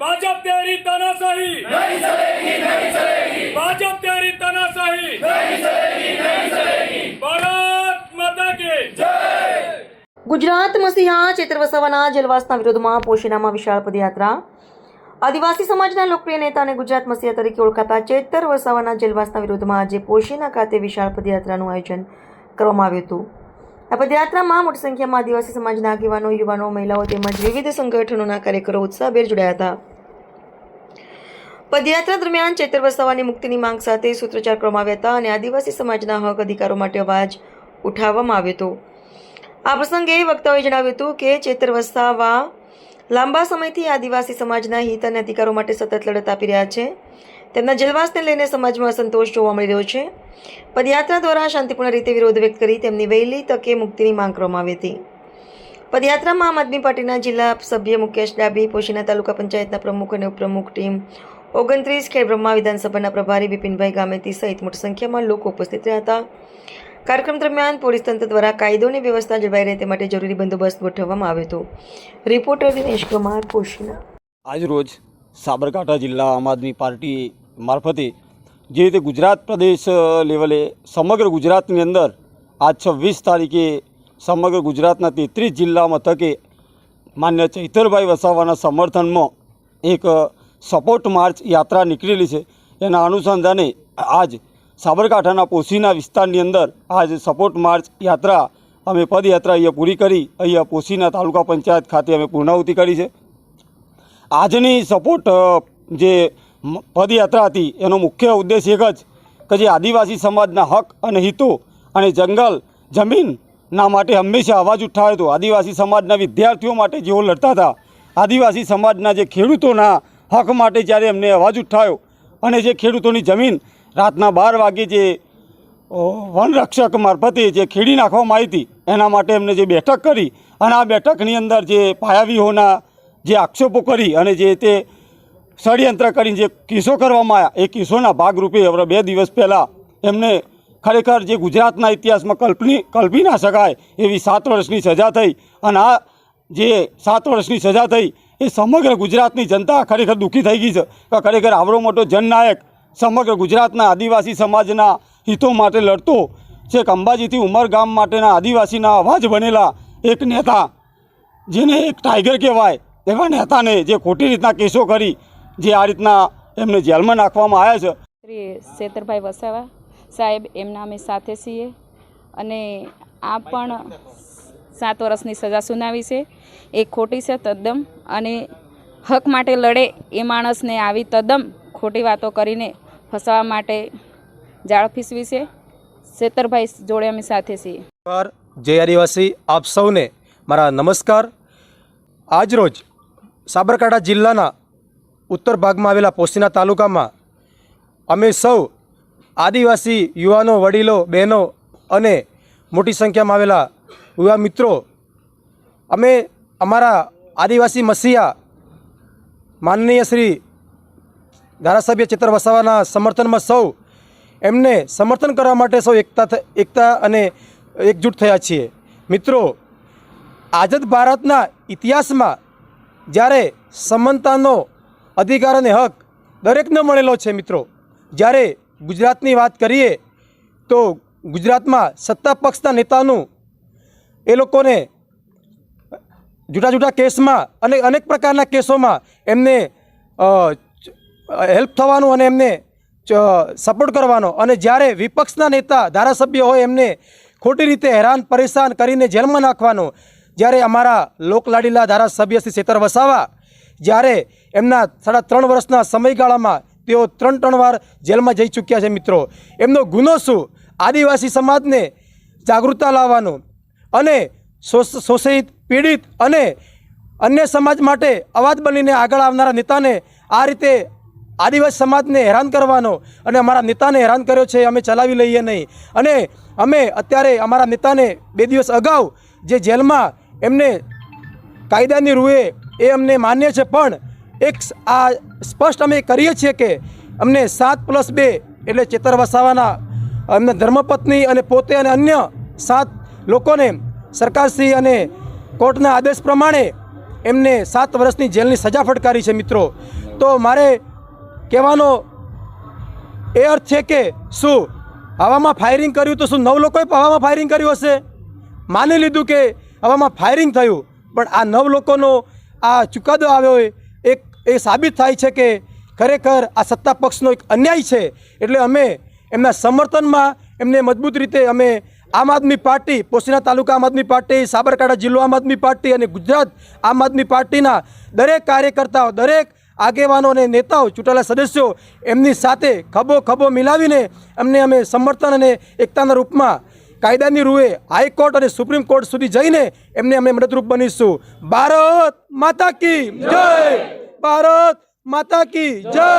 भाजप तेरी तानाशाही नहीं चलेगी, नहीं चलेगी। भाजप तेरी तानाशाही नहीं चलेगी, नहीं चलेगी। भारत माता की जय। गुजरात मसीहा चेतर वसावाना जेलवासना विरोधમાં પોશીનામાં વિશાળ પદયાત્રા। આદિવાસી સમાજના લોકપ્રિય નેતા અને ગુજરાત મસીહા તરીકે ઓળખાતા ચેતર વસાવાના જેલવાસના વિરોધમાં આજે પોશીના ખાતે વિશાળ પદયાત્રાનું આયોજન કરવામાં આવ્યું હતું। આ પદયાત્રામાં મોટી સંખ્યામાં આદિવાસી સમાજના આગેવાનો, યુવાનો, મહિલાઓ તેમજ વિવિધ સંગઠનોના કાર્યકરો ઉત્સાહભેર જોડાયા હતા। પદયાત્રા દરમિયાન ચેતર વસાવાની મુક્તિની માંગ સાથે સૂત્રોચ્ચાર કરવામાં આવ્યા હતા અને આદિવાસી સમાજના હક અધિકારો માટે અવાજ ઉઠાવવામાં આવ્યો હતો। આ પ્રસંગે વક્તાઓએ જણાવ્યું હતું કે ચેતર વસાવા લાંબા સમયથી આદિવાસી સમાજના હિત અને અધિકારો માટે સતત લડત આપી રહ્યા છે। તેમના જેલવાસને લઈને સમાજમાં અસંતોષ જોવા મળી રહ્યો છે। પદયાત્રા દ્વારા શાંતિપૂર્ણ રીતે વિરોધ વ્યક્ત કરી તેમની વહેલી તકે મુક્તિની માંગ કરવામાં આવી હતી। પદયાત્રામાં આમ આદમી પાર્ટીના જિલ્લા સભ્ય મુકેશ ડાબી, પોશીના તાલુકા પંચાયતના પ્રમુખ અને ઉપપ્રમુખ ટીમ 29, ખેડબ્રહ્મા વિધાનસભાના પ્રભારી વિપિનભાઈ ગામેતી સહિત મોટી સંખ્યામાં લોકો ઉપસ્થિત રહ્યા હતા। કાર્યક્રમ દરમિયાન પોલીસ તંત્ર દ્વારા કાયદો અને વ્યવસ્થા જળવાઈ રહે તે માટે જરૂરી બંદોબસ્ત ગોઠવવામાં આવ્યો હતો। રિપોર્ટર દિનેશ કુમાર, પોશીના। આજ રોજ સાબરકાંઠા જિલ્લા આમ આદમી પાર્ટી મારફતે જે રીતે ગુજરાત પ્રદેશ લેવલે સમગ્ર ગુજરાતની અંદર આજ 26 તારીખે સમગ્ર ગુજરાતના 33 જિલ્લા મથકે માન્ય ચૈતરભાઈ વસાવાના સમર્થનમાં એક સપોર્ટ માર્ચ યાત્રા નીકળેલી છે। એના અનુસંધાને આજ સાબરકાંઠાના પોશીના વિસ્તારની અંદર આજ સપોર્ટ માર્ચ યાત્રા અમે પદયાત્રા અહીંયા પૂરી કરી અહીંયા પોશીના તાલુકા પંચાયત ખાતે અમે પૂર્ણાહુતિ કરી છે। આજની સપોર્ટ જે પદયાત્રા હતી એનો મુખ્ય ઉદ્દેશ એક જ કે જે આદિવાસી સમાજના હક અને હિતો અને જંગલ જમીનના માટે હંમેશા અવાજ ઉઠાવ્યો હતો। આદિવાસી સમાજના વિદ્યાર્થીઓ માટે જેઓ લડતા હતા, આદિવાસી સમાજના જે ખેડૂતોના હક માટે જ્યારે એમને અવાજ ઉઠાવ્યો અને જે ખેડૂતોની જમીન રાતના 12 વાગે જે વનરક્ષક મારફતે જે ખેડી નાખવામાં આવી હતી એના માટે એમને જે બેઠક કરી અને આ બેઠકની અંદર જે પાયાવીહોના જે આક્ષેપો કરી અને જે તે ષડયંત્ર કરીને જે કેસો કરવામાં આવ્યા એ કેસોના ભાગરૂપે હવે 2 દિવસ પહેલાં એમને ખરેખર જે ગુજરાતના ઇતિહાસમાં કલ્પી ના શકાય એવી 7 વર્ષની સજા થઈ અને આ જે 7 વર્ષની સજા થઈ એ સમગ્ર ગુજરાતની જનતા ખરેખર દુઃખી થઈ ગઈ છે કે ખરેખર આવડો મોટો જનનાયક સમગ્ર ગુજરાતના આદિવાસી સમાજના હિતો માટે લડતો છેક અંબાજીથી ઉમરગામ માટેના આદિવાસીના અવાજ બનેલા એક નેતા, જેને એક ટાઈગર કહેવાય એવા નેતાને જે ખોટી રીતના કેસો કરી જે આ રીતના એમને જેલમાં નાખવામાં આવ્યા છે। શ્રી ચેતરભાઈ વસાવા સાહેબ એમના અમે સાથે છીએ અને આ પણ 7 વર્ષની સજા સુનાવી છે એ ખોટી છે તદ્દન અને હક માટે લડે એ માણસને આવી તદ્દન ખોટી વાતો કરીને ફસાવા માટે જાળ ફીસવી છે। ચેતરભાઈ જોડે અમે સાથે છીએ। જય આદિવાસી, આપ સૌને મારા નમસ્કાર। આજરોજ સાબરકાંઠા જિલ્લાના ઉત્તર ભાગમાં આવેલા પોશીના તાલુકામાં અમે સૌ આદિવાસી યુવાનો, વડીલો, બહેનો અને મોટી સંખ્યામાં આવેલા યુવા મિત્રો અમે અમારા આદિવાસી મસીહા માનનીય શ્રી ધારાસભ્ય ચેતર વસાવાના સમર્થનમાં સૌ એમને સમર્થન કરવા માટે સૌ એકતા અને એકજૂટ થયા છીએ। મિત્રો, આઝાદ ભારતના ઇતિહાસમાં જ્યારે સમાનતાનો અધિકાર અને હક દરેકને મળેલો છે મિત્રો, જ્યારે ગુજરાતની વાત કરીએ તો ગુજરાતમાં સત્તા પક્ષના નેતાનું એ લોકોને જુદા જુદા કેસમાં અને અનેક પ્રકારના કેસોમાં એમને હેલ્પ થવાનું અને એમને સપોર્ટ કરવાનો અને જ્યારે વિપક્ષના નેતા ધારાસભ્ય હોય એમને ખોટી રીતે હેરાન પરેશાન કરીને જેલમાં નાખવાનો। જ્યારે અમારા લોકલાડીલા ધારાસભ્ય શ્રી ચેતર વસાવા જ્યારે એમના 3.5 વર્ષના સમયગાળામાં તેઓ 3 વાર જેલમાં જઈ ચૂક્યા છે મિત્રો, એમનો ગુનો શું? આદિવાસી સમાજને જાગૃતતા લાવવાનો અને શોષિત, પીડિત અને અન્ય સમાજ માટે અવાજ બનીને આગળ આવનારા નેતાને આ રીતે આદિવાસી સમાજને હેરાન કરવાનો અને અમારા નેતાને હેરાન કર્યો છે અમે ચલાવી લઈએ નહીં। અને અમે અત્યારે અમારા નેતાને 2 દિવસ અગાઉ જે જેલમાં એમને કાયદાની રૂએ એ અમને માન્ય છે, પણ એક આ સ્પષ્ટ અમે કરીએ છીએ કે અમને 7+2 એટલે ચેતર વસાવાના એમના ધર્મપત્ની અને પોતે અને અન્ય 7 લોકોને સરકારશ્રી અને કોર્ટના આદેશ પ્રમાણે એમને 7 વર્ષની જેલની સજા ફટકારી છે મિત્રો। તો મારે કહેવાનો એ અર્થ છે કે શું હવામાં ફાયરિંગ કર્યું તો શું 9 લોકોએ હવામાં ફાયરિંગ કર્યું હશે? માની લીધું કે હવામાં ફાયરિંગ થયું, પણ આ 9 લોકોનો આ ચુકાદો આવ્યો હોય એ સાબિત થાય છે કે ખરેખર આ સત્તા પક્ષનો એક અન્યાય છે। એટલે અમે એમના સમર્થનમાં એમને મજબૂત રીતે અમે આમ આદમી પાર્ટી, પોશીના તાલુકા આમ આદમી પાર્ટી, સાબરકાંઠા જિલ્લો આમ આદમી પાર્ટી અને ગુજરાત આમ આદમી પાર્ટીના દરેક કાર્યકર્તાઓ, દરેક આગેવાનો અને નેતાઓ, ચૂંટાયેલા સદસ્યો એમની સાથે ખભો મિલાવીને અમે સમર્થન અને એકતાના રૂપમાં કાયદાની રૂએ હાઈકોર્ટ અને સુપ્રીમ કોર્ટ સુધી જઈને એમને અમે મદદરૂપ બનીશું। ભારત માતા કી જય! ભારત માતા કી જય!